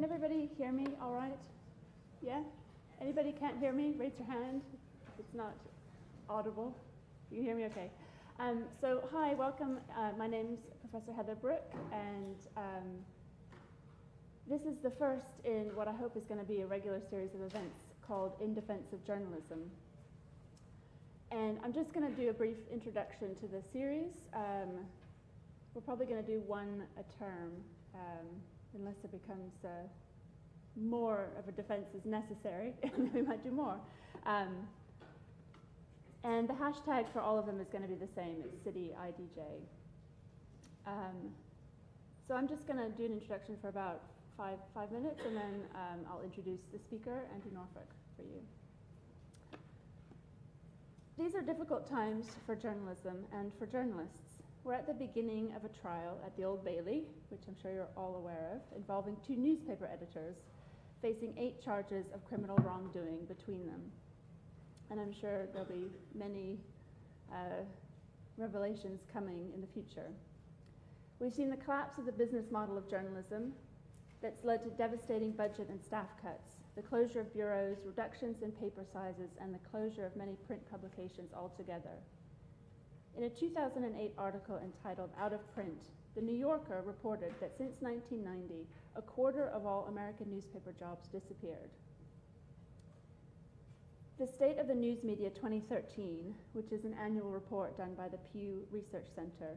Can everybody hear me all right? Yeah? Anybody can't hear me? Raise your hand if it's not audible. You hear me? Okay. So hi, welcome. My name's Professor Heather Brooke, and this is the first in what I hope is going to be a regular series of events called In Defense of Journalism. And I'm just going to do a brief introduction to the series. We're probably going to do one a term, unless it becomes more of a defense is necessary, and we might do more. And the hashtag for all of them is going to be the same. It's CityIDJ. So I'm just going to do an introduction for about five minutes, and then I'll introduce the speaker, Andrew Norfolk, for you. These are difficult times for journalism and for journalists. We're at the beginning of a trial at the Old Bailey, which I'm sure you're all aware of, involving two newspaper editors facing 8 charges of criminal wrongdoing between them. And I'm sure there'll be many revelations coming in the future. We've seen the collapse of the business model of journalism that's led to devastating budget and staff cuts, the closure of bureaus, reductions in paper sizes, and the closure of many print publications altogether. In a 2008 article entitled Out of Print, The New Yorker reported that since 1990, a quarter of all American newspaper jobs disappeared. The State of the News Media 2013, which is an annual report done by the Pew Research Center,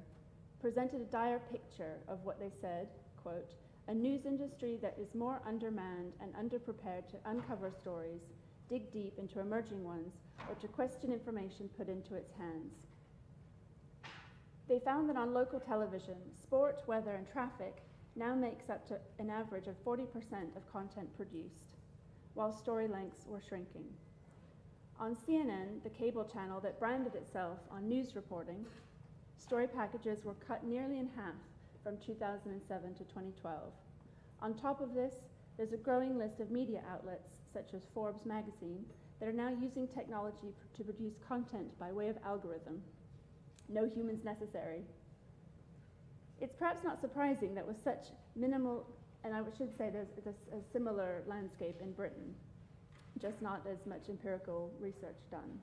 presented a dire picture of what they said, quote, a news industry that is more undermanned and underprepared to uncover stories, dig deep into emerging ones, or to question information put into its hands. They found that on local television, sport, weather, and traffic now makes up to an average of 40% of content produced, while story lengths were shrinking. On CNN, the cable channel that branded itself on news reporting, story packages were cut nearly in half from 2007 to 2012. On top of this, there's a growing list of media outlets, such as Forbes magazine, that are now using technology to produce content by way of algorithm. No humans necessary. It's perhaps not surprising that with such minimal, and I should say there's a similar landscape in Britain, just not as much empirical research done.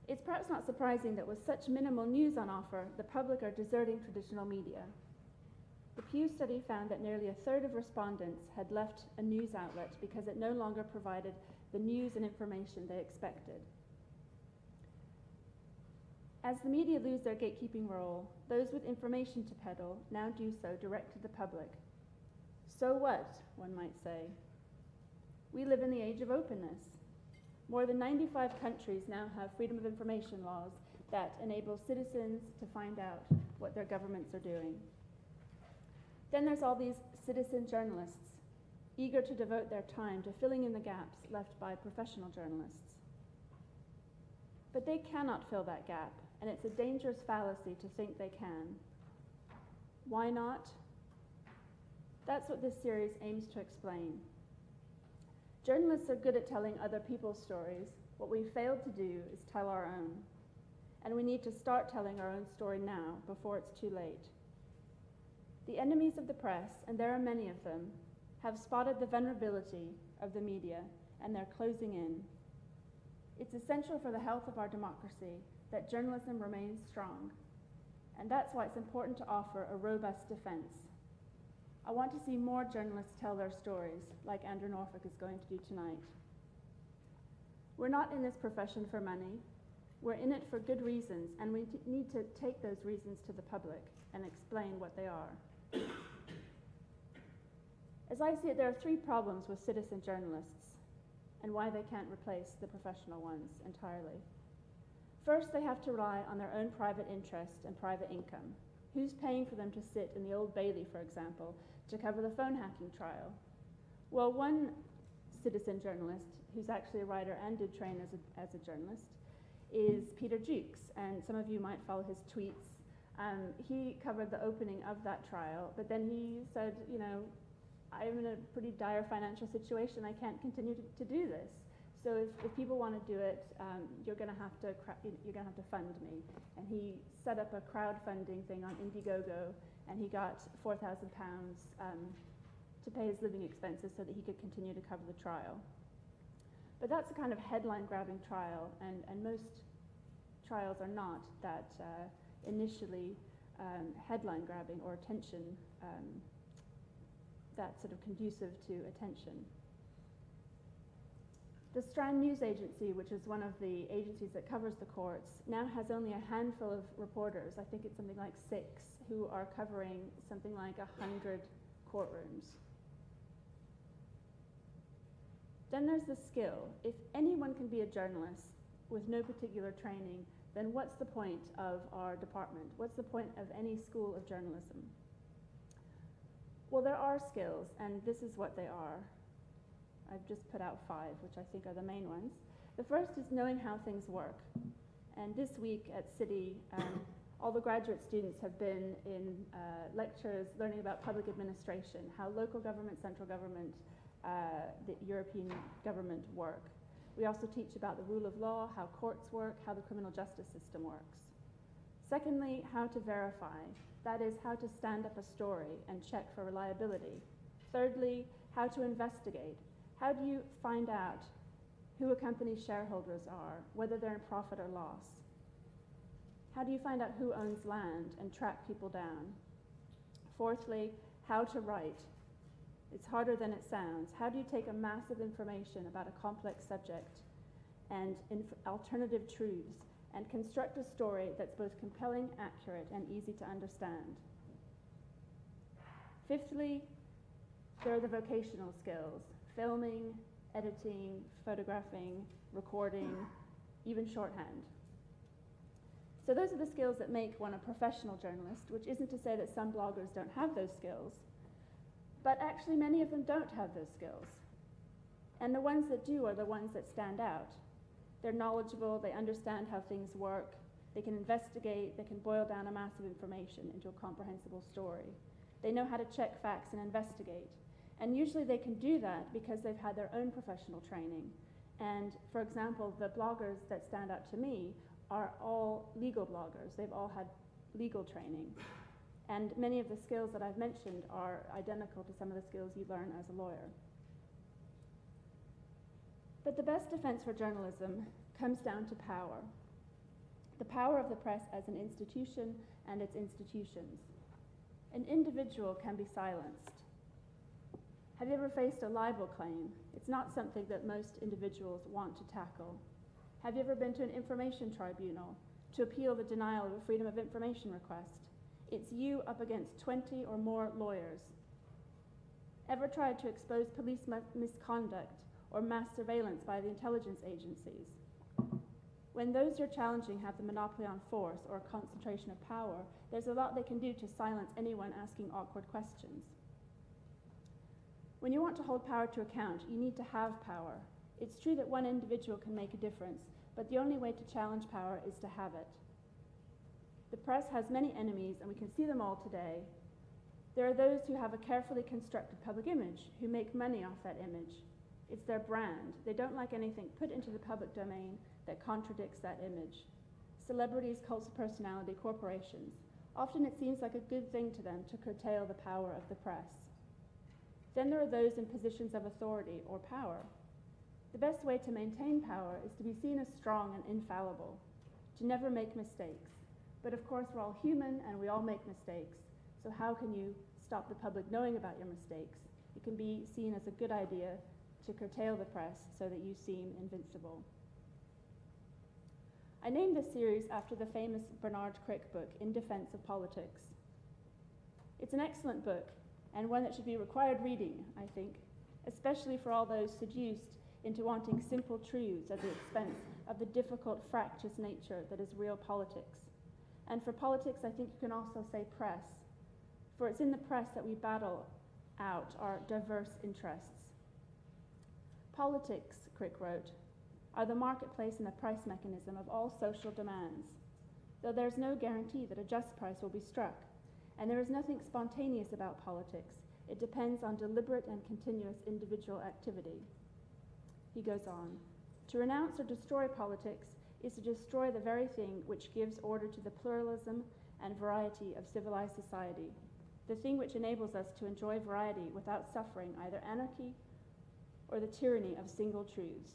It's perhaps not surprising that with such minimal news on offer, the public are deserting traditional media. The Pew study found that nearly a third of respondents had left a news outlet because it no longer provided the news and information they expected. As the media lose their gatekeeping role, those with information to peddle now do so direct to the public. So what, one might say? We live in the age of openness. More than 95 countries now have freedom of information laws that enable citizens to find out what their governments are doing. Then there's all these citizen journalists, eager to devote their time to filling in the gaps left by professional journalists. But they cannot fill that gap, and it's a dangerous fallacy to think they can. Why not? That's what this series aims to explain. Journalists are good at telling other people's stories. What we've failed to do is tell our own. And we need to start telling our own story now, before it's too late. The enemies of the press, and there are many of them, have spotted the vulnerability of the media, and they're closing in. It's essential for the health of our democracy that journalism remains strong, and that's why it's important to offer a robust defense. I want to see more journalists tell their stories, like Andrew Norfolk is going to do tonight. We're not in this profession for money. We're in it for good reasons, and we need to take those reasons to the public and explain what they are. As I see it, there are 3 problems with citizen journalists and why they can't replace the professional ones entirely. First, they have to rely on their own private interest and private income. Who's paying for them to sit in the Old Bailey, for example, to cover the phone hacking trial? Well, one citizen journalist, who's actually a writer and did train as a journalist, is Peter Jukes, and some of you might follow his tweets. He covered the opening of that trial, but then he said, you know, I'm in a pretty dire financial situation. I can't continue to do this. So if people want to do it, you're going to have to fund me. And he set up a crowdfunding thing on Indiegogo, and he got £4,000 to pay his living expenses so that he could continue to cover the trial. But that's a kind of headline-grabbing trial, and most trials are not that initially headline-grabbing or attention, that sort of conducive to attention. The Strand News Agency, which is one of the agencies that covers the courts, now has only a handful of reporters, I think it's something like 6, who are covering something like 100 courtrooms. Then there's the skill. If anyone can be a journalist with no particular training, then what's the point of our department? What's the point of any school of journalism? Well, there are skills, and this is what they are. I've just put out 5, which I think are the main ones. The first is knowing how things work. And this week at City, all the graduate students have been in lectures learning about public administration, how local government, central government, the European government work. We also teach about the rule of law, how courts work, how the criminal justice system works. Secondly, how to verify. That is, how to stand up a story and check for reliability. Thirdly, how to investigate. How do you find out who a company's shareholders are, whether they're in profit or loss? How do you find out who owns land and track people down? Fourthly, how to write. It's harder than it sounds. How do you take a mass of information about a complex subject and alternative truths and construct a story that's both compelling, accurate, and easy to understand? Fifthly, there are the vocational skills: filming, editing, photographing, recording, even shorthand. So those are the skills that make one a professional journalist, which isn't to say that some bloggers don't have those skills, but actually many of them don't have those skills. And the ones that do are the ones that stand out. They're knowledgeable, they understand how things work, they can investigate, they can boil down a mass of information into a comprehensible story. They know how to check facts and investigate. And usually they can do that because they've had their own professional training. And for example, the bloggers that stand out to me are all legal bloggers. They've all had legal training. And many of the skills that I've mentioned are identical to some of the skills you learn as a lawyer. But the best defense for journalism comes down to power. The power of the press as an institution and its institutions. An individual can be silenced. Have you ever faced a libel claim? It's not something that most individuals want to tackle. Have you ever been to an information tribunal to appeal the denial of a freedom of information request? It's you up against 20 or more lawyers. Ever tried to expose police misconduct or mass surveillance by the intelligence agencies? When those you're challenging have the monopoly on force or a concentration of power, there's a lot they can do to silence anyone asking awkward questions. When you want to hold power to account, you need to have power. It's true that one individual can make a difference, but the only way to challenge power is to have it. The press has many enemies, and we can see them all today. There are those who have a carefully constructed public image, who make money off that image. It's their brand. They don't like anything put into the public domain that contradicts that image. Celebrities, cults of personality, corporations. Often it seems like a good thing to them to curtail the power of the press. Then there are those in positions of authority or power. The best way to maintain power is to be seen as strong and infallible, to never make mistakes. But of course, we're all human and we all make mistakes. So how can you stop the public knowing about your mistakes? It can be seen as a good idea to curtail the press so that you seem invincible. I named this series after the famous Bernard Crick book, In Defense of Politics. It's an excellent book, and one that should be required reading, I think, especially for all those seduced into wanting simple truths at the expense of the difficult, fractious nature that is real politics. And for politics, I think you can also say press, for it's in the press that we battle out our diverse interests. Politics, Crick wrote, are the marketplace and the price mechanism of all social demands, though there is no guarantee that a just price will be struck, and there is nothing spontaneous about politics. It depends on deliberate and continuous individual activity. He goes on, to renounce or destroy politics is to destroy the very thing which gives order to the pluralism and variety of civilized society. the thing which enables us to enjoy variety without suffering either anarchy or the tyranny of single truths.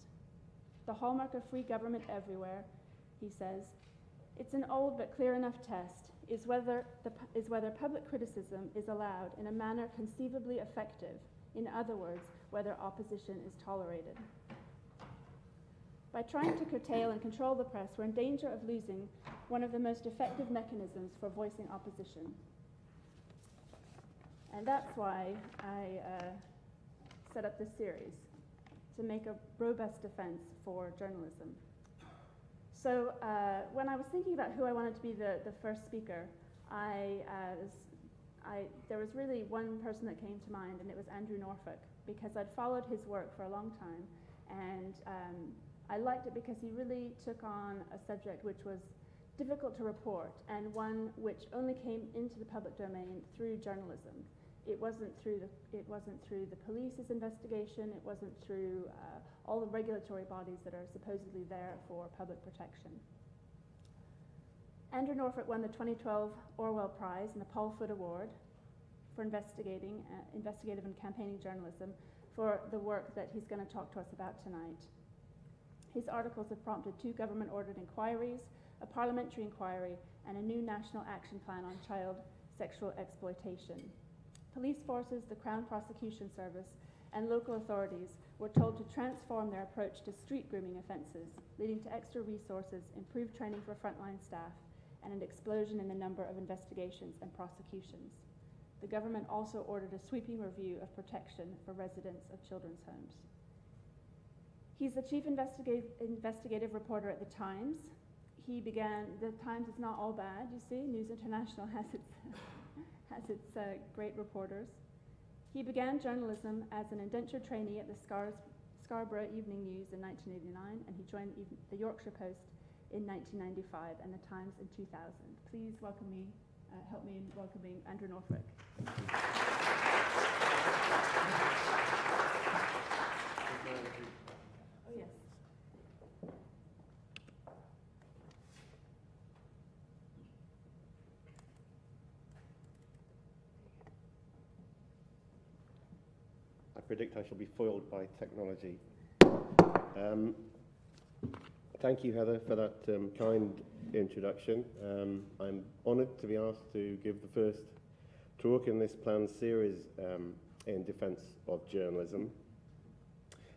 The hallmark of free government everywhere, he says, it's an old but clear enough test, is whether public criticism is allowed in a manner conceivably effective, in other words, whether opposition is tolerated. By trying to curtail and control the press, we're in danger of losing one of the most effective mechanisms for voicing opposition. And that's why I set up this series, to make a robust defense for journalism. So when I was thinking about who I wanted to be the first speaker, there was really one person that came to mind, and it was Andrew Norfolk, because I'd followed his work for a long time, and I liked it because he really took on a subject which was difficult to report, and one which only came into the public domain through journalism. It wasn't through the police's investigation. It wasn't through all the regulatory bodies that are supposedly there for public protection. Andrew Norfolk won the 2012 Orwell Prize and the Paul Foot Award for investigative and campaigning journalism for the work that he's going to talk to us about tonight. His articles have prompted 2 government-ordered inquiries, a parliamentary inquiry, and a new national action plan on child sexual exploitation. Police forces, the Crown Prosecution Service, and local authorities were told to transform their approach to street grooming offences, leading to extra resources, improved training for frontline staff, and an explosion in the number of investigations and prosecutions. The government also ordered a sweeping review of protection for residents of children's homes. He's the chief investigative reporter at The Times. The Times is not all bad, you see. News International has its great reporters. He began journalism as an indentured trainee at the Scarborough Evening News in 1989, and he joined the Yorkshire Post in 1995 and the Times in 2000. Please help me in welcoming Andrew Norfolk. Oh, yes. I predict I shall be foiled by technology. Thank you, Heather, for that kind introduction. I'm honoured to be asked to give the first talk in this planned series in defence of journalism.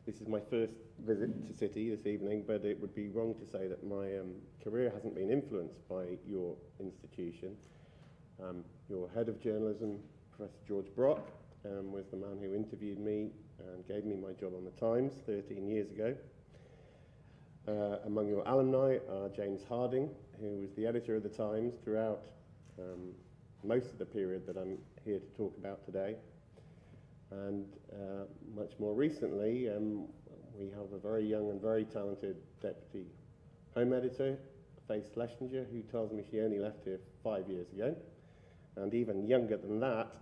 This is my first visit to City this evening, but it would be wrong to say that my career hasn't been influenced by your institution. Your head of journalism, Professor George Brooke, was the man who interviewed me and gave me my job on The Times 13 years ago. Among your alumni are James Harding, who was the editor of The Times throughout most of the period that I'm here to talk about today. And much more recently, we have a very young and very talented deputy home editor, Faye Schlesinger, who tells me she only left here 5 years ago. And even younger than that,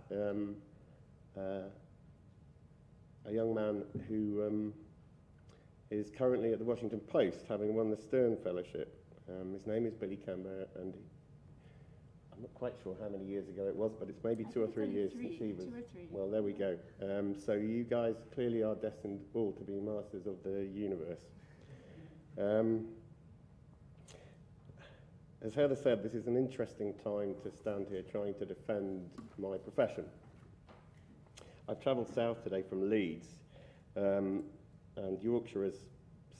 a young man who is currently at the Washington Post, having won the Stern Fellowship. His name is Billy Kember, and I'm not quite sure how many years ago it was, but it's maybe 2 or 3 years since she was. 2 or 3. Well, there we go. So you guys clearly are destined all to be masters of the universe. As Heather said, this is an interesting time to stand here trying to defend my profession. I've travelled south today from Leeds, and Yorkshire, as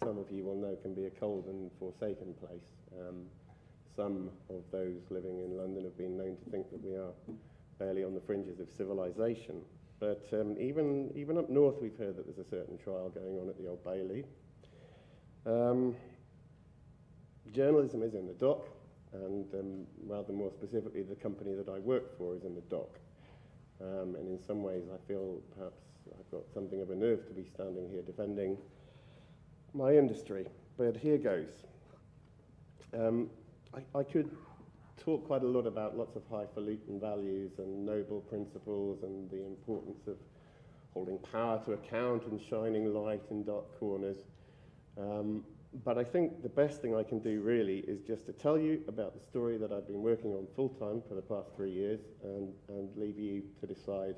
some of you will know, can be a cold and forsaken place. Some of those living in London have been known to think that we are barely on the fringes of civilization. But even up north, we've heard that there's a certain trial going on at the Old Bailey. Journalism is in the dock, and rather more specifically, the company that I work for is in the dock. And in some ways, I feel perhaps I've got something of a nerve to be standing here defending my industry, but here goes. I could talk quite a lot about lots of highfalutin values and noble principles and the importance of holding power to account and shining light in dark corners. But I think the best thing I can do really is just to tell you about the story that I've been working on full-time for the past 3 years, and leave you to decide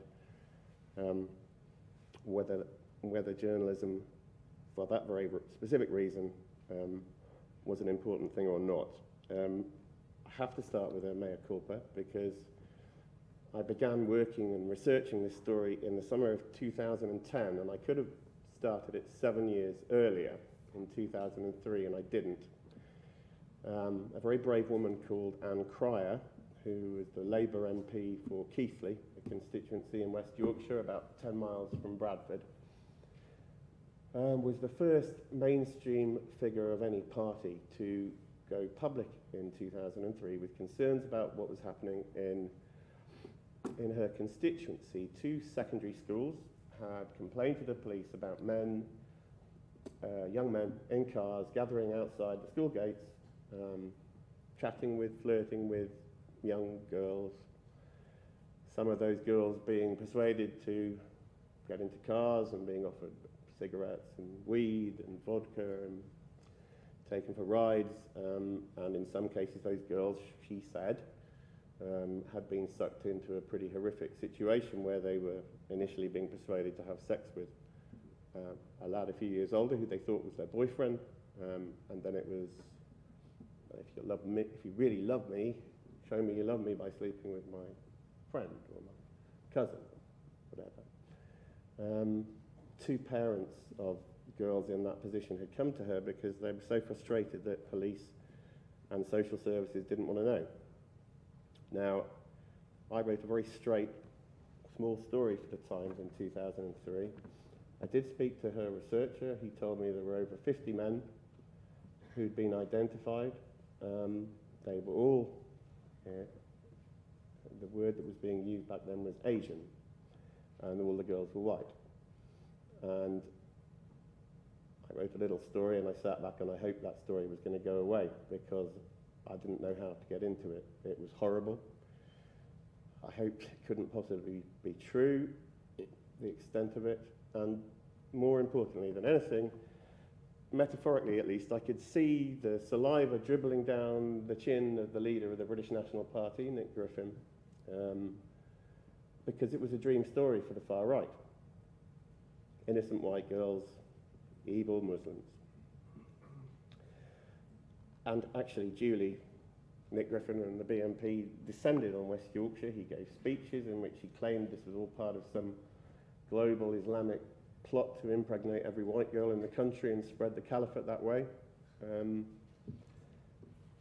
whether journalism, for that very specific reason, was an important thing or not. I have to start with a mea culpa, because I began working and researching this story in the summer of 2010, and I could have started it 7 years earlier, in 2003, and I didn't. A very brave woman called Anne Cryer, who was the Labour MP for Keighley, a constituency in West Yorkshire, about 10 miles from Bradford, was the first mainstream figure of any party to go public in 2003 with concerns about what was happening in her constituency. 2 secondary schools had complained to the police about young men in cars gathering outside the school gates, flirting with young girls. Some of those girls being persuaded to get into cars and being offered cigarettes and weed and vodka and taken for rides. And in some cases, those girls, she said, had been sucked into a pretty horrific situation where they were initially being persuaded to have sex with a lad a few years older who they thought was their boyfriend, and then it was, if you really love me, show me you love me by sleeping with my friend or my cousin, or whatever. 2 parents of girls in that position had come to her because they were so frustrated that police and social services didn't want to know. Now, I wrote a very straight, small story for the Times in 2003. I did speak to her researcher. He told me there were over 50 men who'd been identified. They were all, the word that was being used back then was Asian, and all the girls were white. And I wrote a little story, and I sat back and I hoped that story was going to go away, because I didn't know how to get into it. It was horrible. I hoped it couldn't possibly be true, the extent of it. And more importantly than anything, metaphorically at least, I could see the saliva dribbling down the chin of the leader of the British National Party, Nick Griffin, because it was a dream story for the far right. Innocent white girls, evil Muslims. And actually, duly, Nick Griffin and the BNP descended on West Yorkshire. He gave speeches in which he claimed this was all part of some global Islamic plot to impregnate every white girl in the country and spread the caliphate that way.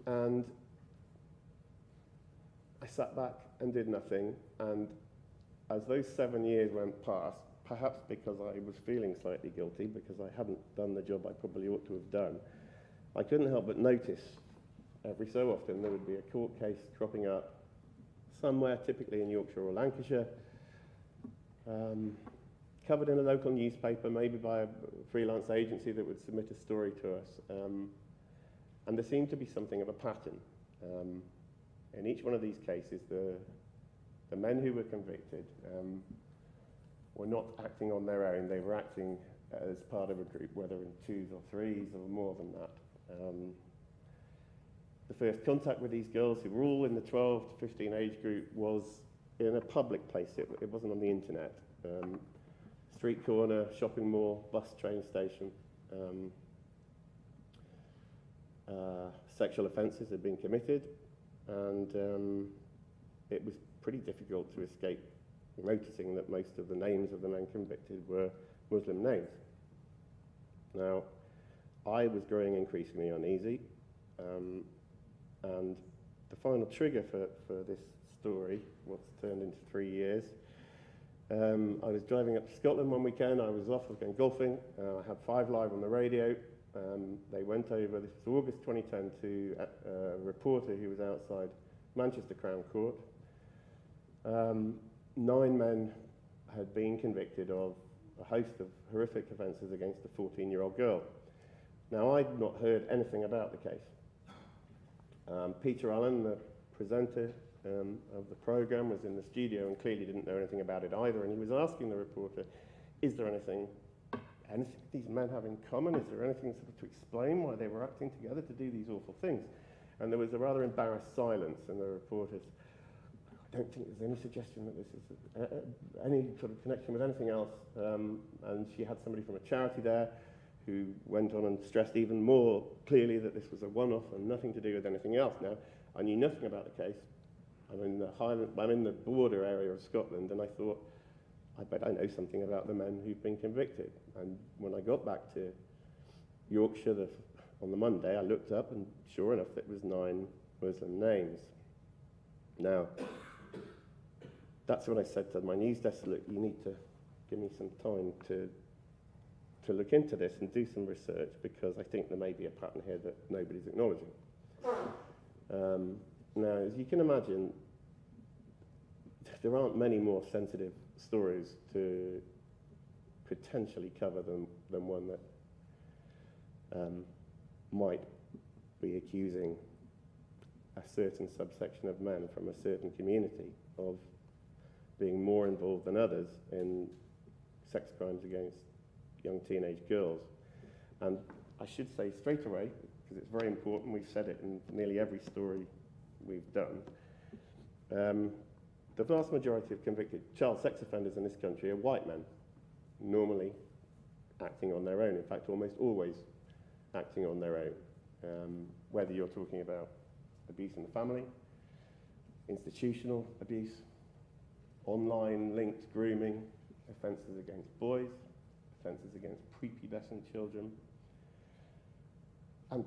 And I sat back and did nothing, and as those 7 years went past, perhaps because I was feeling slightly guilty, because I hadn't done the job I probably ought to have done, I couldn't help but notice every so often there would be a court case cropping up somewhere, typically in Yorkshire or Lancashire, covered in a local newspaper, maybe by a freelance agency that would submit a story to us. And there seemed to be something of a pattern. In each one of these cases, the men who were convicted were not acting on their own. They were acting as part of a group, whether in 2s or 3s or more than that. The first contact with these girls, who were all in the 12 to 15 age group, was in a public place. It wasn't on the internet. Street corner, shopping mall, bus train station. Sexual offences had been committed, and it was pretty difficult to escape noticing that most of the names of the men convicted were Muslim names. Now, I was growing increasingly uneasy, and the final trigger for this story, what's turned into 3 years, I was driving up to Scotland one weekend. I was going golfing. I had 5 Live on the radio. They went over, this was August 2010, to a reporter who was outside Manchester Crown Court. 9 men had been convicted of a host of horrific offences against a 14-year-old girl. Now, I'd not heard anything about the case. Peter Allen, the presenter of the programme, was in the studio and clearly didn't know anything about it either, and he was asking the reporter, is there anything anything these men have in common? Is there anything sort of to explain why they were acting together to do these awful things? And there was a rather embarrassed silence, and the reporters, I don't think there's any suggestion that this is any sort of connection with anything else. And she had somebody from a charity there who went on and stressed even more clearly that this was a one-off and nothing to do with anything else. Now, I knew nothing about the case. I'm in the border area of Scotland, and I thought, I bet I know something about the men who've been convicted. And when I got back to Yorkshire on the Monday, I looked up, and sure enough, it was 9 Muslim names. Now, that's when I said to my news desk, look, you need to give me some time to look into this and do some research, because I think there may be a pattern here that nobody's acknowledging. Now, as you can imagine, there aren't many more sensitive stories to potentially cover than one that might be accusing a certain subsection of men from a certain community of being more involved than others in sex crimes against young teenage girls. And I should say straight away, because it's very important, we've said it in nearly every story we've done, the vast majority of convicted child sex offenders in this country are white men, normally acting on their own, in fact almost always acting on their own, whether you're talking about abuse in the family, institutional abuse, online linked grooming, offences against boys, offences against prepubescent children. And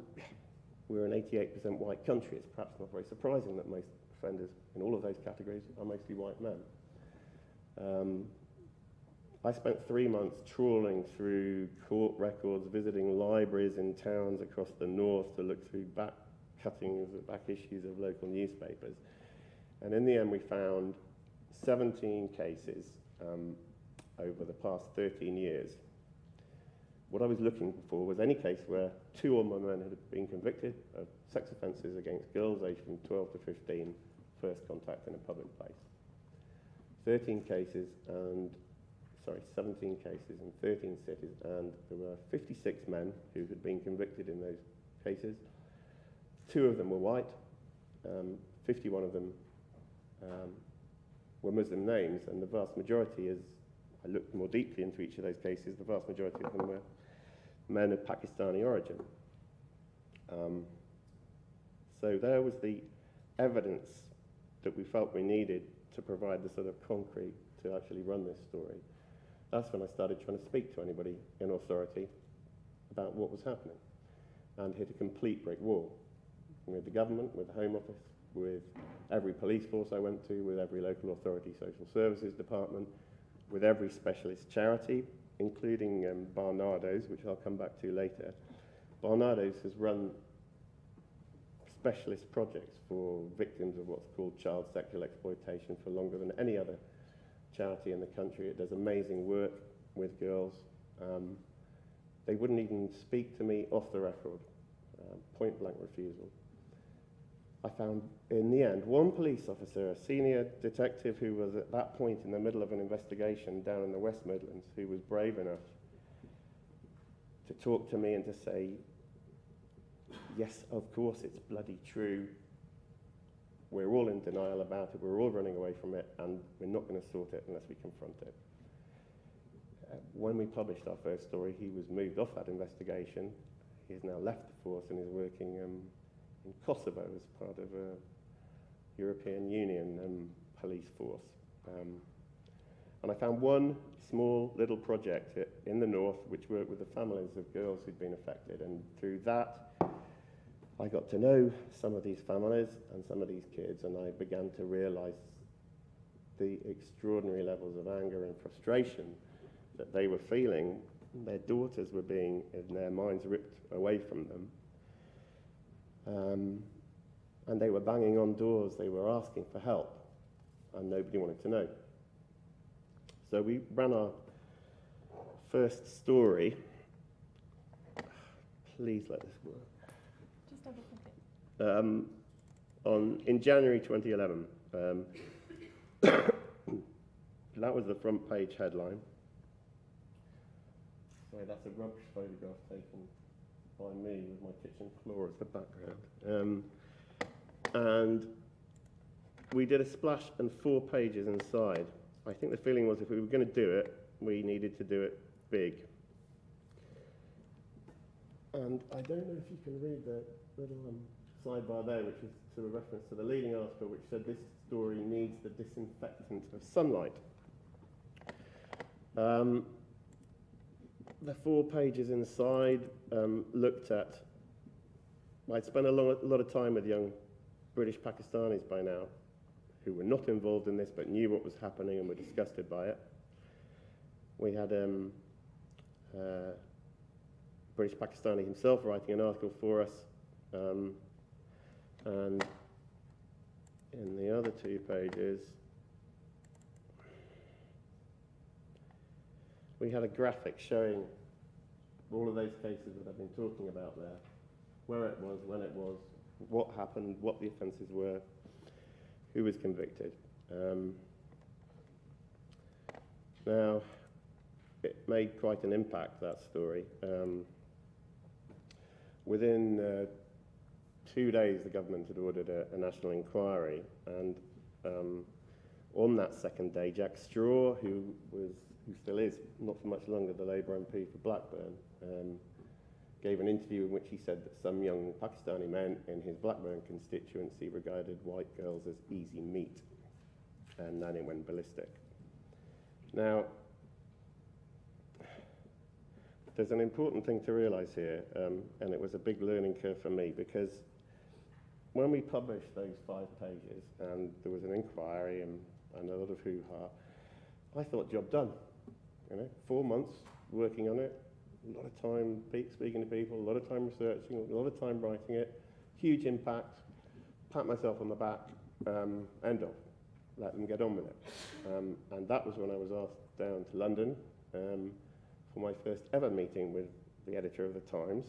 we're an 88% white country. It's perhaps not very surprising that most offenders in all of those categories are mostly white men. I spent 3 months trawling through court records, visiting libraries in towns across the north to look through back cuttings, back issues of local newspapers. And in the end, we found 17 cases over the past 13 years. What I was looking for was any case where 2 or more men had been convicted of sex offences against girls aged from 12 to 15, first contact in a public place. 17 cases in 13 cities, and there were 56 men who had been convicted in those cases. 2 of them were white, 51 of them were Muslim names, and the vast majority, as I looked more deeply into each of those cases, the vast majority of them were men of Pakistani origin. So there was the evidence that we felt we needed to provide the sort of concrete to actually run this story. That's when I started trying to speak to anybody in authority about what was happening, and hit a complete brick wall with the government, with the Home Office, with every police force I went to, with every local authority social services department, with every specialist charity, including Barnardo's, which I'll come back to later. Barnardo's has run specialist projects for victims of what's called child sexual exploitation for longer than any other charity in the country. It does amazing work with girls. They wouldn't even speak to me off the record, point blank refusal. I found, in the end, one police officer, a senior detective who was at that point in the middle of an investigation down in the West Midlands, who was brave enough to talk to me and to say, yes, of course, it's bloody true. We're all in denial about it, we're all running away from it, and we're not going to sort it unless we confront it. When we published our first story, he was moved off that investigation. He's now left the force and is working in Kosovo as part of a European Union police force. And I found one small little project in the north which worked with the families of girls who'd been affected, and through that I got to know some of these families and some of these kids, and I began to realise the extraordinary levels of anger and frustration that they were feeling. Their daughters were being, in their minds, ripped away from them. And they were banging on doors, they were asking for help, and nobody wanted to know. So we ran our first story. Please let this work. Just double click it. In January 2011. That was the front page headline. Sorry, that's a rubbish photograph taken by me with my kitchen floor as the background. And we did a splash and 4 pages inside. I think the feeling was if we were going to do it, we needed to do it big. And I don't know if you can read the little sidebar there, which is to a reference to the leading article, which said this story needs the disinfectant of sunlight. The 4 pages inside looked at, I'd spent a lot of time with young British Pakistanis by now, who were not involved in this but knew what was happening and were disgusted by it. We had British Pakistani himself writing an article for us, and in the other 2 pages we had a graphic showing all of those cases that I've been talking about there, where it was, when it was, what happened, what the offences were, who was convicted. Now, it made quite an impact, that story. Within 2 days, the government had ordered a national inquiry, and on that second day, Jack Straw, who still is, not for much longer, the Labour MP for Blackburn, gave an interview in which he said that some young Pakistani men in his Blackburn constituency regarded white girls as easy meat, and then it went ballistic. Now, there's an important thing to realise here, and it was a big learning curve for me, because when we published those 5 pages, and there was an inquiry and a lot of hoo-ha, I thought, job done. 4 months working on it, a lot of time speaking to people, a lot of time researching, a lot of time writing it, huge impact, pat myself on the back, end of, let them get on with it. And that was when I was asked down to London for my first ever meeting with the editor of the Times.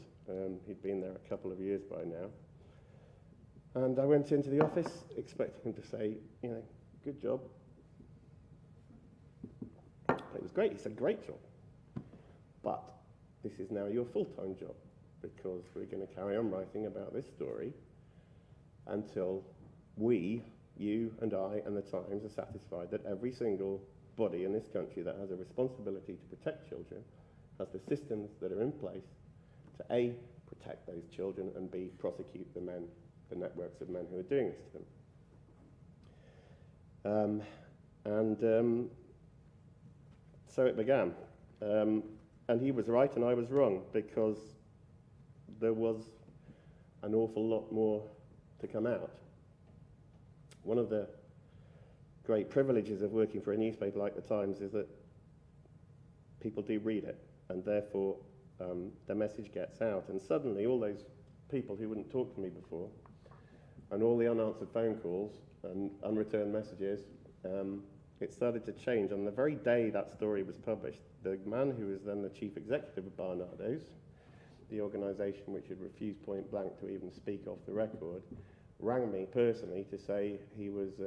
He'd been there a couple of years by now. And I went into the office expecting him to say, good job. It was great. He said, great job. But this is now your full-time job, because we're going to carry on writing about this story until we, you and I and the Times, are satisfied that every single body in this country that has a responsibility to protect children has the systems that are in place to A, protect those children, and B, prosecute the networks of men who are doing this to them. So it began. And he was right and I was wrong, because there was an awful lot more to come out. One of the great privileges of working for a newspaper like the Times is that people do read it, and therefore the message gets out. And suddenly all those people who wouldn't talk to me before, and all the unanswered phone calls and unreturned messages, it started to change. On the very day that story was published, the man who was then the chief executive of Barnardo's, the organisation which had refused point blank to even speak off the record, rang me personally to say he was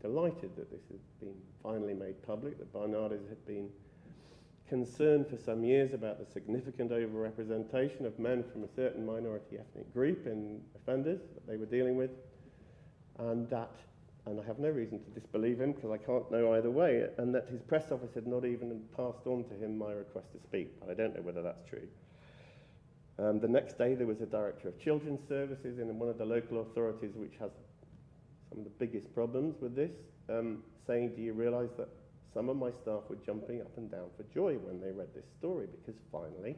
delighted that this had been finally made public, that Barnardo's had been concerned for some years about the significant overrepresentation of men from a certain minority ethnic group in offenders that they were dealing with, and I have no reason to disbelieve him because I can't know either way, and that his press office had not even passed on to him my request to speak. I don't know whether that's true. The next day there was a director of children's services in one of the local authorities which has some of the biggest problems with this, saying, do you realise that some of my staff were jumping up and down for joy when they read this story, because finally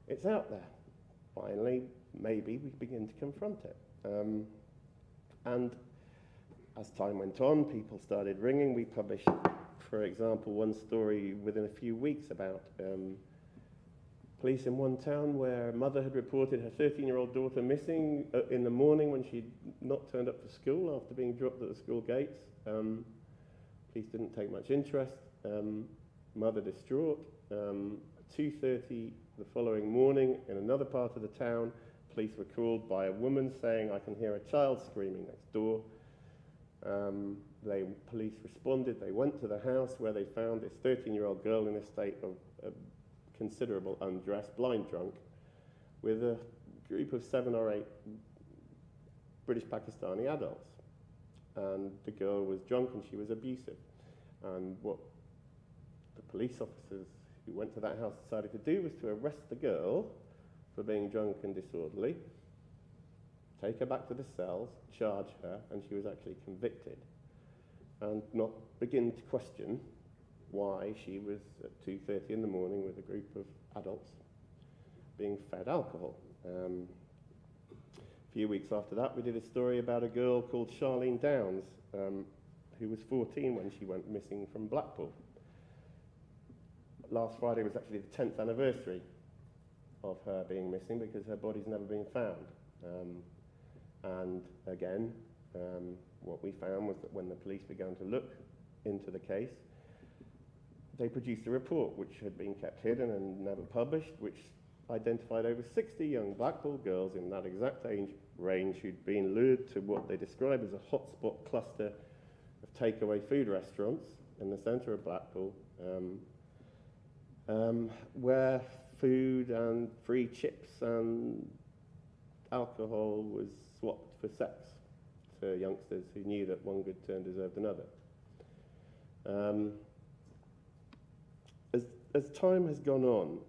it's out there. Finally, maybe we begin to confront it. And as time went on, people started ringing. We published, for example, one story within a few weeks about police in one town where a mother had reported her 13-year-old daughter missing in the morning when she'd not turned up for school after being dropped at the school gates. Police didn't take much interest. Mother distraught. 2:30 the following morning in another part of the town, police were called by a woman saying, I can hear a child screaming next door. Police responded. They went to the house where they found this 13-year-old girl in a state of considerable undress, blind drunk, with a group of 7 or 8 British Pakistani adults. And the girl was drunk and she was abusive. And what the police officers who went to that house decided to do was to arrest the girl for being drunk and disorderly, take her back to the cells, charge her, and she was actually convicted, and not begin to question why she was at 2:30 in the morning with a group of adults being fed alcohol. A few weeks after that, we did a story about a girl called Charlene Downs, who was 14 when she went missing from Blackpool. Last Friday was actually the 10th anniversary of her being missing because her body's never been found. And again, what we found was that when the police began to look into the case, they produced a report which had been kept hidden and never published, which identified over 60 young Blackpool girls in that exact age range who'd been lured to what they describe as a hotspot cluster of takeaway food restaurants in the centre of Blackpool, where food and free chips and alcohol was swapped for sex to youngsters who knew that one good turn deserved another. As time has gone on,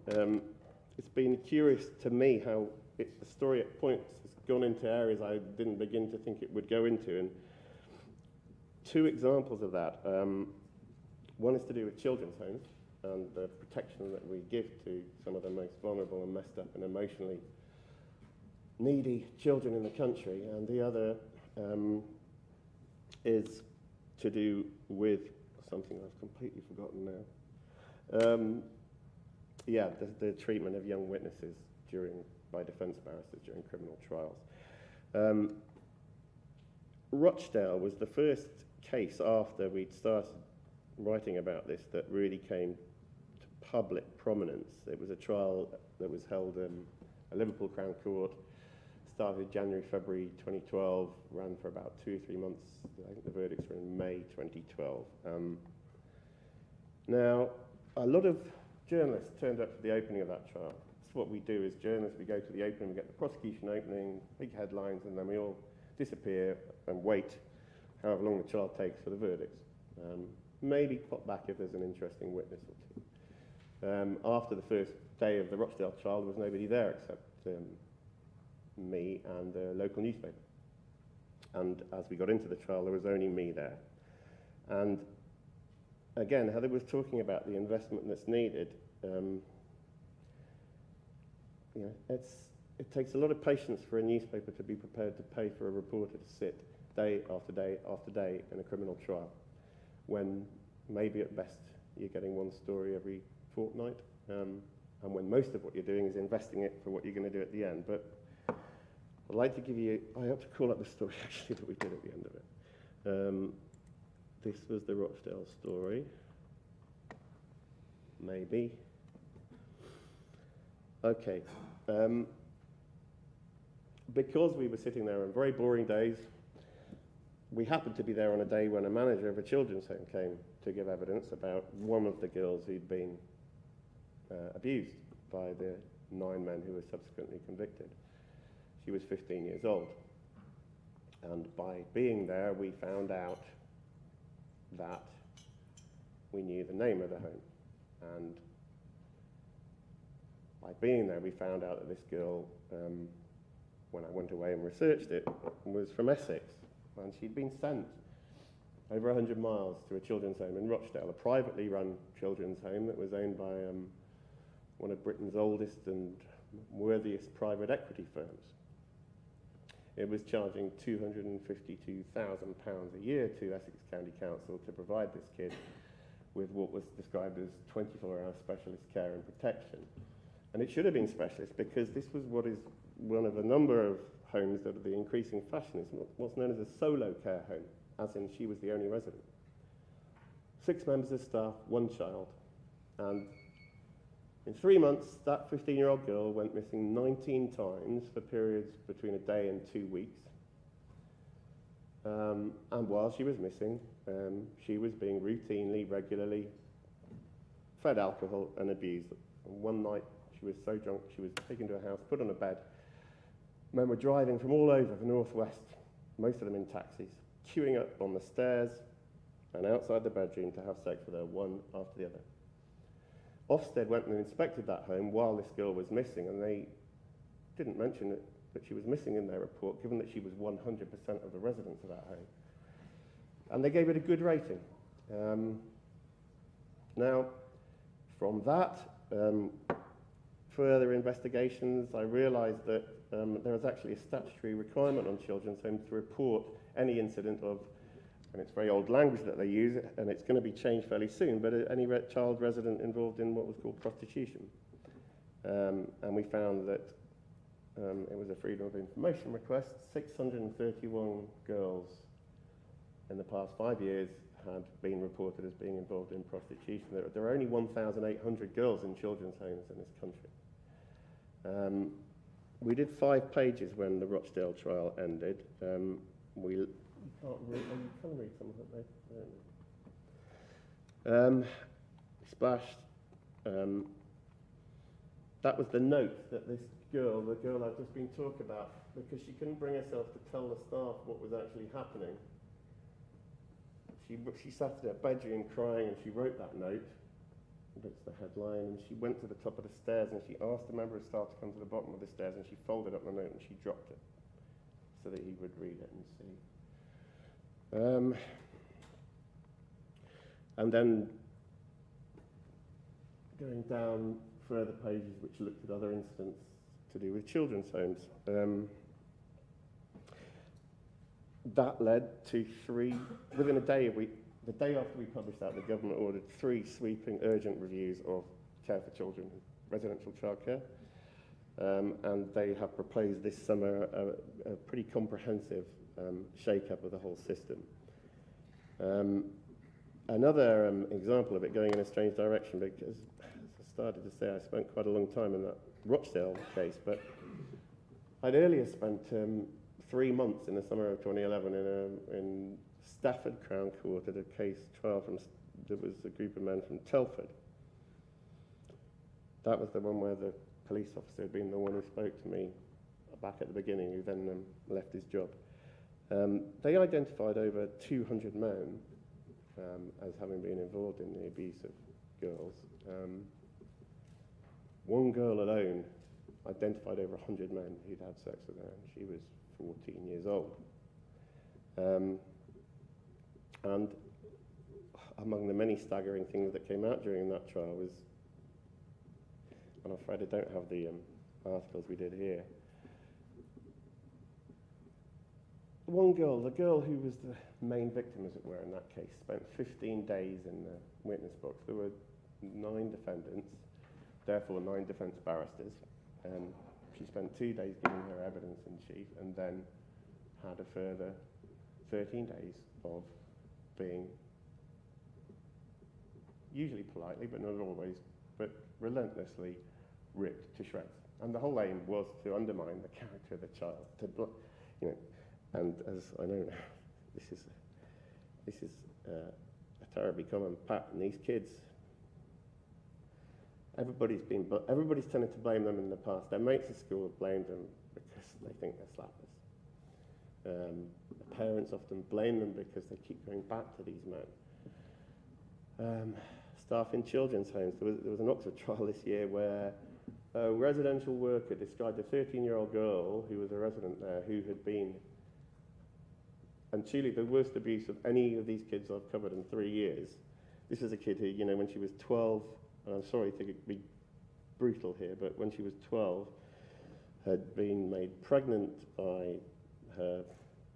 it's been curious to me how the story at points has gone into areas I didn't begin to think it would go into. And 2 examples of that. One is to do with children's homes and the protection that we give to some of the most vulnerable and messed up and emotionally needy children in the country. And the other is to do with something I've completely forgotten now. The treatment of young witnesses by defence barristers during criminal trials. Rochdale was the first case after we'd started writing about this that really came to public prominence. It was a trial that was held in a Liverpool Crown Court, started January, February 2012, ran for about 2 or 3 months. I think the verdicts were in May 2012. Now, a lot of journalists turned up for the opening of that trial. That's what we do as journalists. We go to the opening, we get the prosecution opening, big headlines, and then we all disappear and wait however long the trial takes for the verdicts. Maybe pop back if there's an interesting witness or 2. After the first day of the Rochdale trial, there was nobody there except me and the local newspaper. And as we got into the trial, there was only me there. And again, Heather was talking about the investment that's needed. It takes a lot of patience for a newspaper to be prepared to pay for a reporter to sit day after day after day in a criminal trial, when maybe at best you're getting one story every fortnight, and when most of what you're doing is investing it for what you're going to do at the end. But I'd like to give you, I have to call up the story actually that we did at the end of it. This was the Rochdale story. Maybe. Okay. Because we were sitting there on very boring days, we happened to be there on a day when a manager of a children's home came to give evidence about one of the girls who'd been abused by the 9 men who were subsequently convicted. She was 15 years old. And by being there, we found out that we knew the name of the home. And by being there, we found out that this girl, when I went away and researched it, was from Essex. And she'd been sent over 100 miles to a children's home in Rochdale, a privately run children's home that was owned by one of Britain's oldest and worthiest private equity firms. It was charging £252,000 a year to Essex County Council to provide this kid with what was described as 24-hour specialist care and protection. And it should have been specialist because this was what is one of a number of homes that are the increasing fashion, is what's known as a solo care home, as in she was the only resident. 6 members of staff, 1 child. And in 3 months, that 15-year-old girl went missing 19 times for periods between a day and 2 weeks. And while she was missing, she was being routinely, regularly fed alcohol and abused And one night, she was so drunk, she was taken to a house, put on a bed. Men were driving from all over the northwest, most of them in taxis, queuing up on the stairs and outside the bedroom to have sex with her, one after the other. Ofsted went and inspected that home while this girl was missing, and they didn't mention it, that she was missing in their report, given that she was 100% of the residents of that home. And they gave it a good rating. Now, from that, further investigations, I realised that there was actually a statutory requirement on children's homes to report any incident of, and it's very old language that they use, and it's going to be changed fairly soon, but any child resident involved in what was called prostitution. And we found that it was a Freedom of Information request. 631 girls in the past 5 years had been reported as being involved in prostitution. There are only 1,800 girls in children's homes in this country. We did 5 pages when the Rochdale trial ended. You can read some of it, though. Splashed. That was the note that this girl, the girl I've just been talking about, because she couldn't bring herself to tell the staff what was actually happening. She sat in her bedroom crying, and she wrote that note. That's the headline. And she went to the top of the stairs, and she asked a member of staff to come to the bottom of the stairs, and she folded up the note and she dropped it so that he would read it and see. And then going down further pages which looked at other incidents to do with children's homes. That led to 3, within a day, the day after we published that, the government ordered 3 sweeping urgent reviews of care for children, residential childcare. And they have proposed this summer a pretty comprehensive shake-up of the whole system. Another example of it going in a strange direction, because as I started to say, I spent quite a long time in that Rochdale case, but I'd earlier spent 3 months in the summer of 2011 in Stafford Crown Court at a case trial from, there was a group of men from Telford. That was the one where the police officer had been the one who spoke to me back at the beginning, who then left his job. They identified over 200 men as having been involved in the abuse of girls. One girl alone identified over 100 men who'd had sex with her, and she was 14 years old. And among the many staggering things that came out during that trial was, I'm afraid I don't have the articles we did here. One girl, the girl who was the main victim, as it were, in that case, spent 15 days in the witness box. There were 9 defendants, therefore 9 defence barristers. She spent 2 days giving her evidence in chief, and then had a further 13 days of being, usually politely, but not always, but relentlessly ripped to shreds. And the whole aim was to undermine the character of the child, and as I know, this is a terribly common pattern. These kids, everybody's tended to blame them in the past. Their mates at school have blamed them because they think they're slappers. The parents often blame them because they keep going back to these men. Staff in children's homes. There was an Oxford trial this year where a residential worker described a 13-year-old girl who was a resident there who had been, and truly the worst abuse of any of these kids I've covered in 3 years. This is a kid who, when she was 12, and I'm sorry to be brutal here, but when she was 12, had been made pregnant by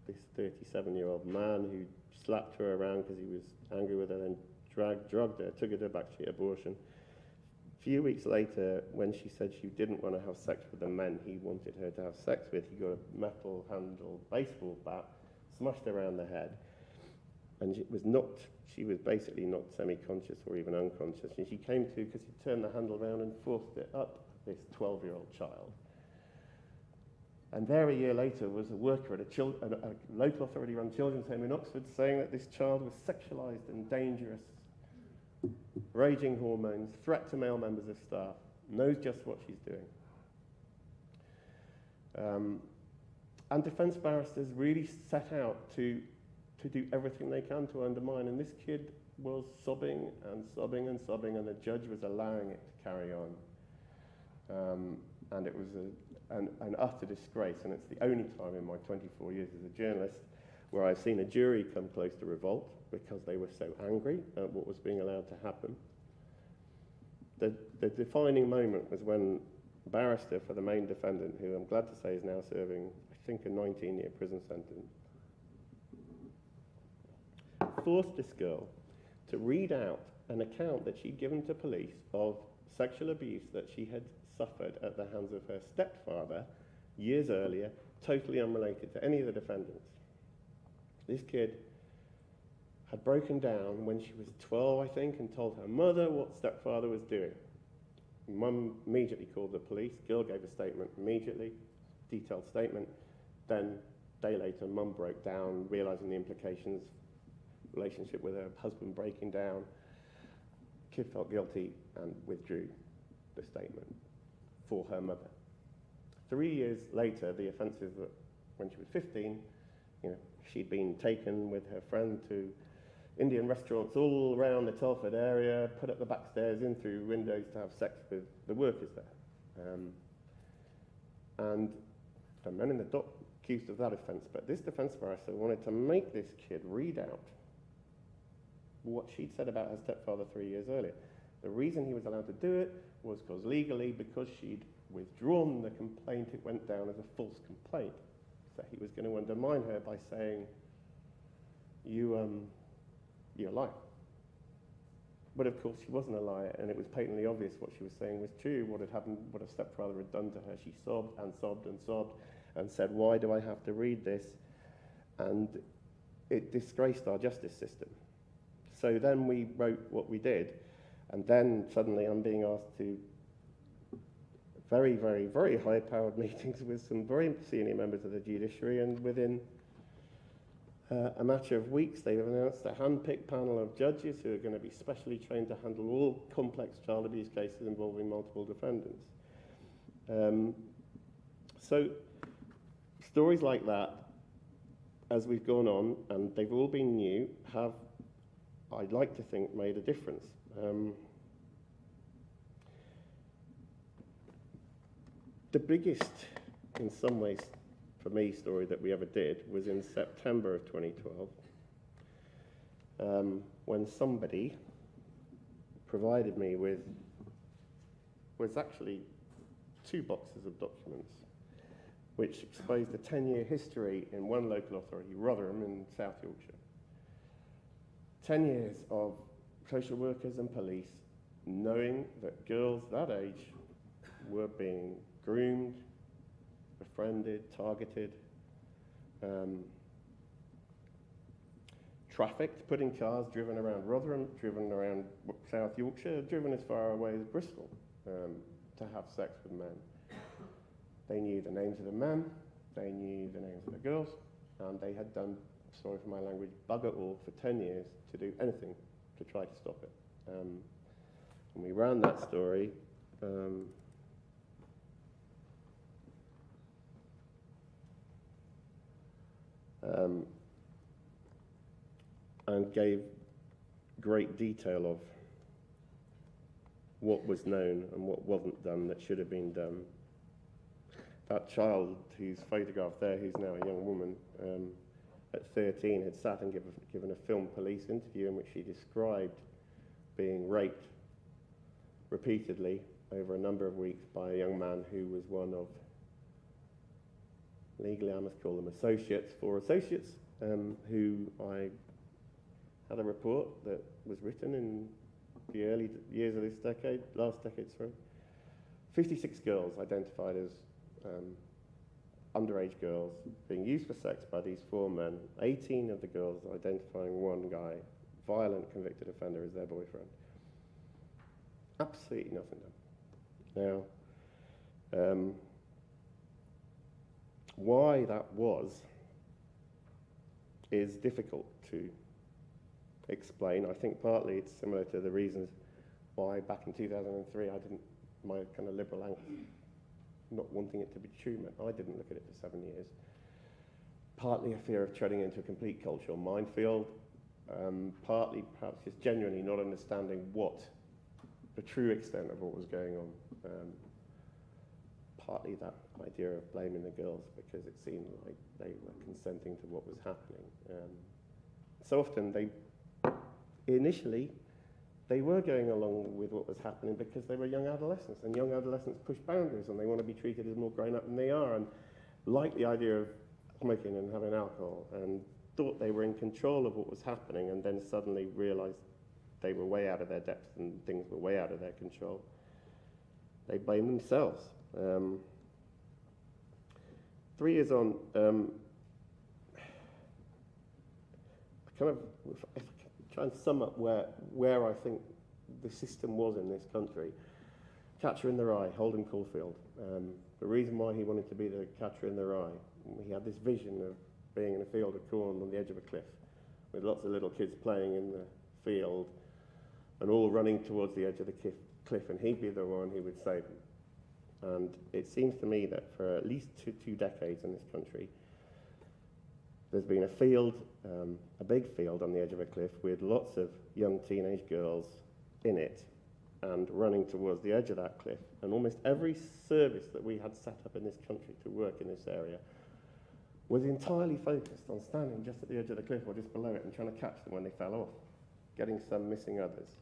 this 37-year-old man who slapped her around because he was angry with her, and drugged her, took her to back to abortion. A few weeks later, when she said she didn't want to have sex with the men he wanted her to have sex with, he got a metal-handled baseball bat, smashed her around the head, and she was basically not semi-conscious or even unconscious, and she came to because he turned the handle around and forced it up this 12-year-old child. And there a year later was a worker at a local authority-run children's home in Oxford saying that this child was sexualised and dangerous, raging hormones, threat to male members of staff. knows just what she's doing. And defence barristers really set out to do everything they can to undermine, and this kid was sobbing and sobbing and sobbing, and the judge was allowing it to carry on. And it was an utter disgrace, and it's the only time in my 24 years as a journalist where I've seen a jury come close to revolt because they were so angry at what was being allowed to happen. The defining moment was when a barrister for the main defendant, who I'm glad to say is now serving, I think, a 19-year prison sentence, forced this girl to read out an account that she'd given to police of sexual abuse that she had suffered at the hands of her stepfather years earlier, totally unrelated to any of the defendants. This kid had broken down when she was 12, I think, and told her mother what stepfather was doing. Mum immediately called the police. Girl gave a statement immediately, detailed statement. Then, a day later, Mum broke down, realising the implications, relationship with her husband breaking down. Kid felt guilty and withdrew the statement for her mother. 3 years later, the offences that when she was 15, she'd been taken with her friend to Indian restaurants all around the Telford area, put up the back stairs, in through windows to have sex with the workers there. And the men in the dock accused of that offence, but this defence barrister wanted to make this kid read out what she'd said about her stepfather 3 years earlier. The reason he was allowed to do it was because legally, because she'd withdrawn the complaint, it went down as a false complaint. So he was going to undermine her by saying, you're a liar. But of course she wasn't a liar, and it was patently obvious what she was saying was true. What had happened, what her stepfather had done to her. She sobbed and sobbed and sobbed and said, why do I have to read this? And it disgraced our justice system. So then we wrote what we did, and then suddenly I'm being asked to very, very, very high-powered meetings with some very senior members of the judiciary, and within a matter of weeks they've announced a hand-picked panel of judges who are going to be specially trained to handle all complex child abuse cases involving multiple defendants. So stories like that, as we've gone on, and they've all been new, have, I'd like to think, made a difference. The biggest, in some ways, for me, story that we ever did was in September of 2012, when somebody provided me with, was actually 2 boxes of documents, which exposed a 10-year history in one local authority, Rotherham in South Yorkshire. 10 years of social workers and police knowing that girls that age were being groomed, befriended, targeted, trafficked, put in cars, driven around Rotherham, driven around South Yorkshire, driven as far away as Bristol to have sex with men. They knew the names of the men, they knew the names of the girls, and they had done, sorry for my language, bugger all for 10 years to do anything to try to stop it. And we ran that story. And gave great detail of what was known and what wasn't done that should have been done. That child who's photographed there, who's now a young woman, at 13 had sat and given a film police interview in which she described being raped repeatedly over a number of weeks by a young man who was one of, legally I must call them associates, 4 associates, who I had a report that was written in the early years of this decade, last decade, sorry. 56 girls identified as underage girls being used for sex by these 4 men, 18 of the girls identifying one guy, violent convicted offender, as their boyfriend. Absolutely nothing done. Now, why that was is difficult to explain. I think partly it's similar to the reasons why back in 2003 I didn't my kind of liberal angst, not wanting it to be true, meant I didn't look at it for 7 years. Partly a fear of treading into a complete cultural minefield, partly perhaps just genuinely not understanding what the true extent of what was going on. Partly that idea of blaming the girls because it seemed like they were consenting to what was happening. So often initially, they were going along with what was happening because they were young adolescents, and young adolescents push boundaries and they want to be treated as more grown up than they are, and like the idea of smoking and having alcohol, and thought they were in control of what was happening, and then suddenly realized they were way out of their depth and things were way out of their control. They blame themselves. 3 years on, if I try and sum up where I think the system was in this country. Catcher in the Rye, Holden Caulfield. The reason why he wanted to be the catcher in the Rye, he had this vision of being in a field of corn on the edge of a cliff with lots of little kids playing in the field and all running towards the edge of the cliff, and he'd be the one who would save them. And it seems to me that for at least two decades in this country, there's been a field, a big field on the edge of a cliff with lots of young teenage girls in it and running towards the edge of that cliff. And almost every service that we had set up in this country to work in this area was entirely focused on standing just at the edge of the cliff or just below it and trying to catch them when they fell off, getting some, missing others.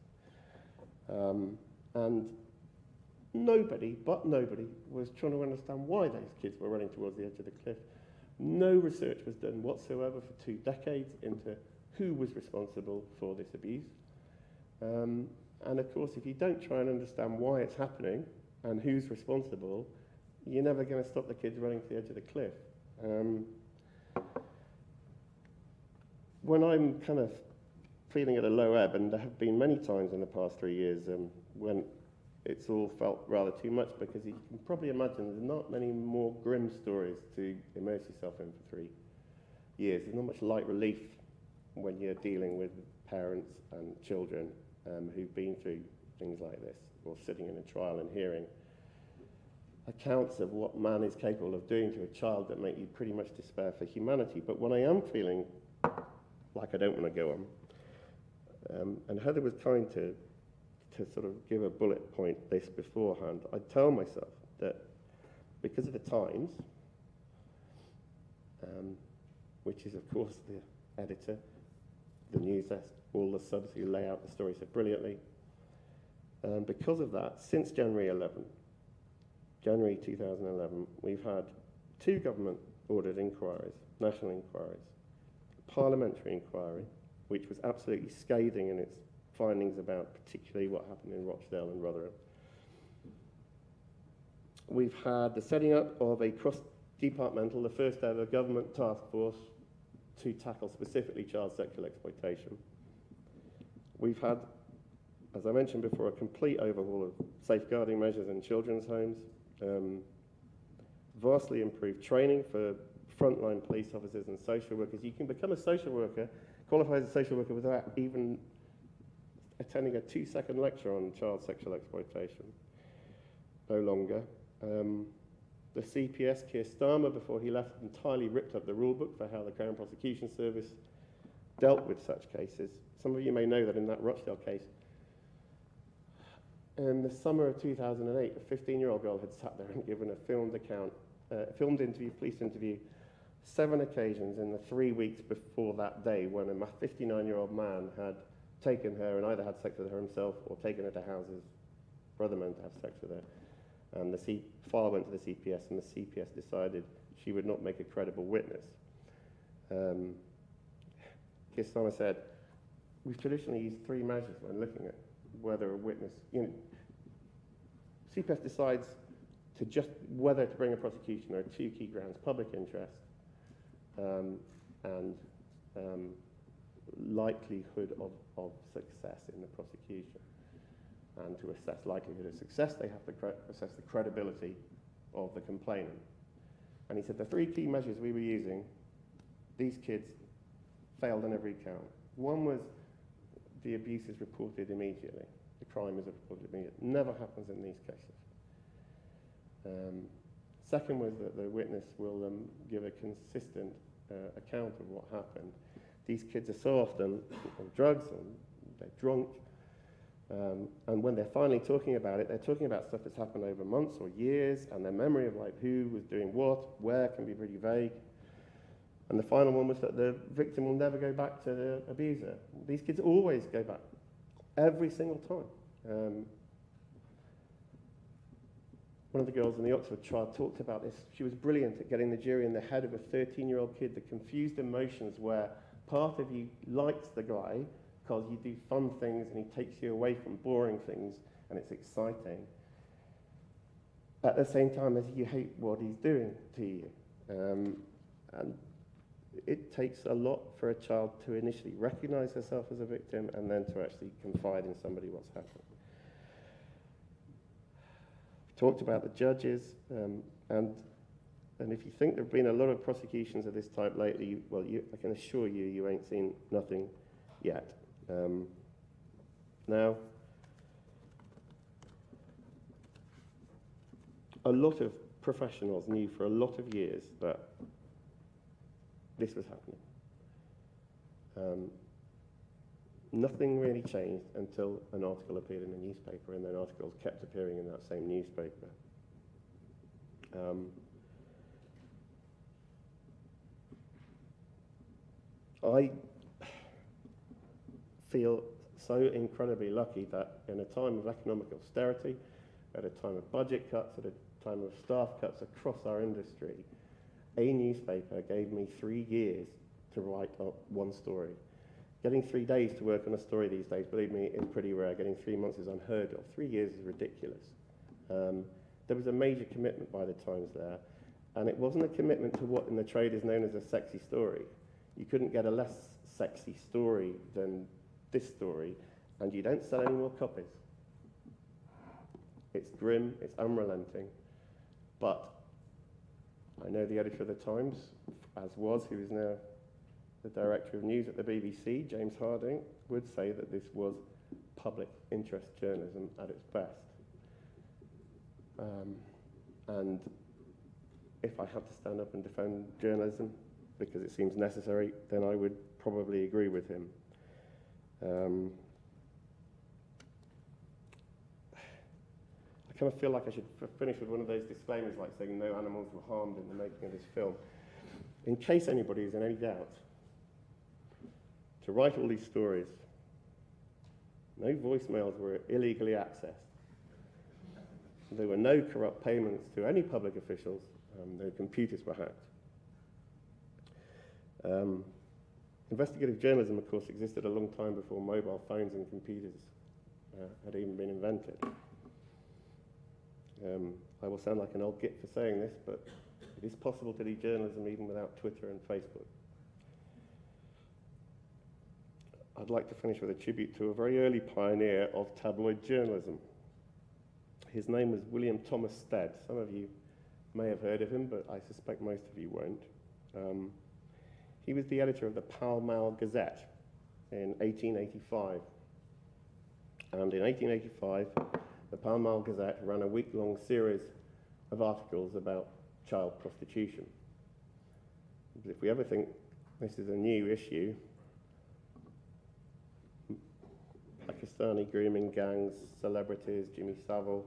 And nobody was trying to understand why those kids were running towards the edge of the cliff. No research was done whatsoever for 2 decades into who was responsible for this abuse. And of course, if you don't try and understand why it's happening and who's responsible, you're never going to stop the kids running to the edge of the cliff. When I'm kind of feeling at a low ebb, and there have been many times in the past 3 years when it's all felt rather too much, because you can probably imagine there's not many more grim stories to immerse yourself in for 3 years. There's not much light relief when you're dealing with parents and children who've been through things like this, or sitting in a trial and hearing accounts of what man is capable of doing to a child that make you pretty much despair for humanity. But when I am feeling like I don't want to go on, and Heather was kind to sort of give a bullet point this beforehand, I tell myself that because of the Times, which is of course the editor, the news desk, all the subs who lay out the story so brilliantly, because of that, since January 2011, we've had 2 government-ordered inquiries, national inquiries, a parliamentary inquiry, which was absolutely scathing in its findings about particularly what happened in Rochdale and Rotherham. We've had the setting up of a cross-departmental, the first ever government task force to tackle specifically child sexual exploitation. We've had, as I mentioned before, a complete overhaul of safeguarding measures in children's homes, vastly improved training for frontline police officers and social workers. You can become a social worker, qualify as a social worker without even attending a 2-second lecture on child sexual exploitation. No longer. The CPS, Keir Starmer, before he left, entirely ripped up the rule book for how the Crown Prosecution Service dealt with such cases. Some of you may know that in that Rochdale case, in the summer of 2008, a 15-year-old girl had sat there and given a filmed interview, police interview, 7 occasions in the 3 weeks before that day when a 59-year-old man had taken her and either had sex with her himself or taken her to houses for other men to have sex with her. And the file went to the CPS, and the CPS decided she would not make a credible witness. Keir Starmer said, we've traditionally used 3 measures when looking at whether a witness, CPS decides to just whether to bring a prosecution. There are 2 key grounds: public interest and likelihood of success in the prosecution. And to assess likelihood of success, they have to assess the credibility of the complainant. And he said the 3 key measures we were using, these kids failed on every count. One was the abuse is reported immediately. The crime is reported immediately. Never happens in these cases. Second was that the witness will give a consistent account of what happened. These kids are so often on drugs, and they're drunk, and when they're finally talking about it, they're talking about stuff that's happened over months or years, and their memory of like who was doing what, where can be pretty vague. And the final one was that the victim will never go back to the abuser. These kids always go back, every single time. One of the girls in the Oxford trial talked about this. She was brilliant at getting the jury in the head of a 13-year-old kid, the confused emotions where part of you likes the guy because you do fun things and he takes you away from boring things and it's exciting, at the same time as you hate what he's doing to you. And it takes a lot for a child to initially recognize herself as a victim and then to actually confide in somebody what's happened. Talked about the judges, and if you think there have been a lot of prosecutions of this type lately, well, I can assure you, you ain't seen nothing yet. Now, a lot of professionals knew for a lot of years that this was happening. Nothing really changed until an article appeared in the newspaper, and then articles kept appearing in that same newspaper. I feel so incredibly lucky that in a time of economic austerity, at a time of budget cuts, at a time of staff cuts across our industry, a newspaper gave me 3 years to write up one story. Getting 3 days to work on a story these days, believe me, is pretty rare. Getting 3 months is unheard of. 3 years is ridiculous. There was a major commitment by the Times there, and it wasn't a commitment to what in the trade is known as a sexy story. You couldn't get a less sexy story than this story, and you don't sell any more copies. It's grim, it's unrelenting, but I know the editor of the Times, who is now the director of news at the BBC, James Harding, would say that this was public interest journalism at its best. And if I had to stand up and defend journalism because it seems necessary, then I would probably agree with him. I kind of feel like I should finish with one of those disclaimers, like saying no animals were harmed in the making of this film. In case anybody is in any doubt, to write all these stories, no voicemails were illegally accessed. There were no corrupt payments to any public officials. No computers were hacked. Investigative journalism, of course, existed a long time before mobile phones and computers had even been invented. I will sound like an old git for saying this, but it is possible to do journalism even without Twitter and Facebook. I'd like to finish with a tribute to a very early pioneer of tabloid journalism. His name was William Thomas Stead. Some of you may have heard of him, but I suspect most of you won't. He was the editor of the Pall Mall Gazette in 1885. And in 1885, the Pall Mall Gazette ran a week-long series of articles about child prostitution. But if we ever think this is a new issue, Pakistani grooming gangs, celebrities, Jimmy Savile,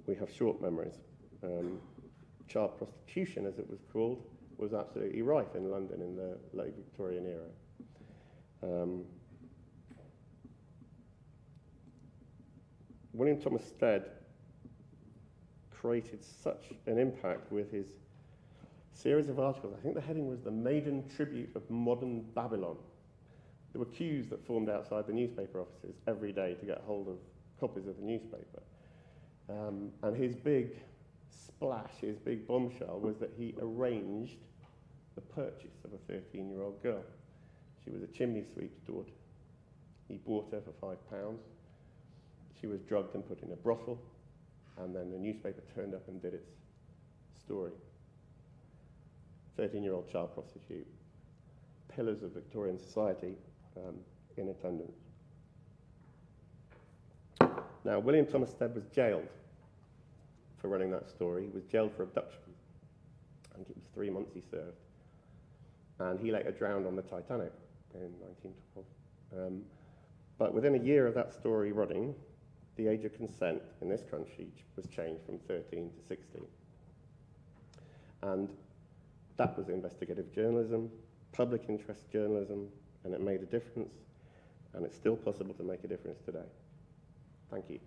we have short memories. Child prostitution, as it was called, was absolutely rife in London in the late Victorian era. William Thomas Stead created such an impact with his series of articles. I think the heading was The Maiden Tribute of Modern Babylon. There were queues that formed outside the newspaper offices every day to get hold of copies of the newspaper. And his big splash, his big bombshell, was that he arranged the purchase of a 13-year-old girl. She was a chimney sweep's daughter. He bought her for £5. She was drugged and put in a brothel, and then the newspaper turned up and did its story. 13-year-old child prostitute, pillars of Victorian society in attendance. Now, William Thomas Stead was jailed for running that story, was jailed for abduction. I think it was 3 months he served. And he later drowned on the Titanic in 1912. But within a year of that story running, the age of consent in this country was changed from 13 to 16. And that was investigative journalism, public interest journalism, and it made a difference, and it's still possible to make a difference today. Thank you.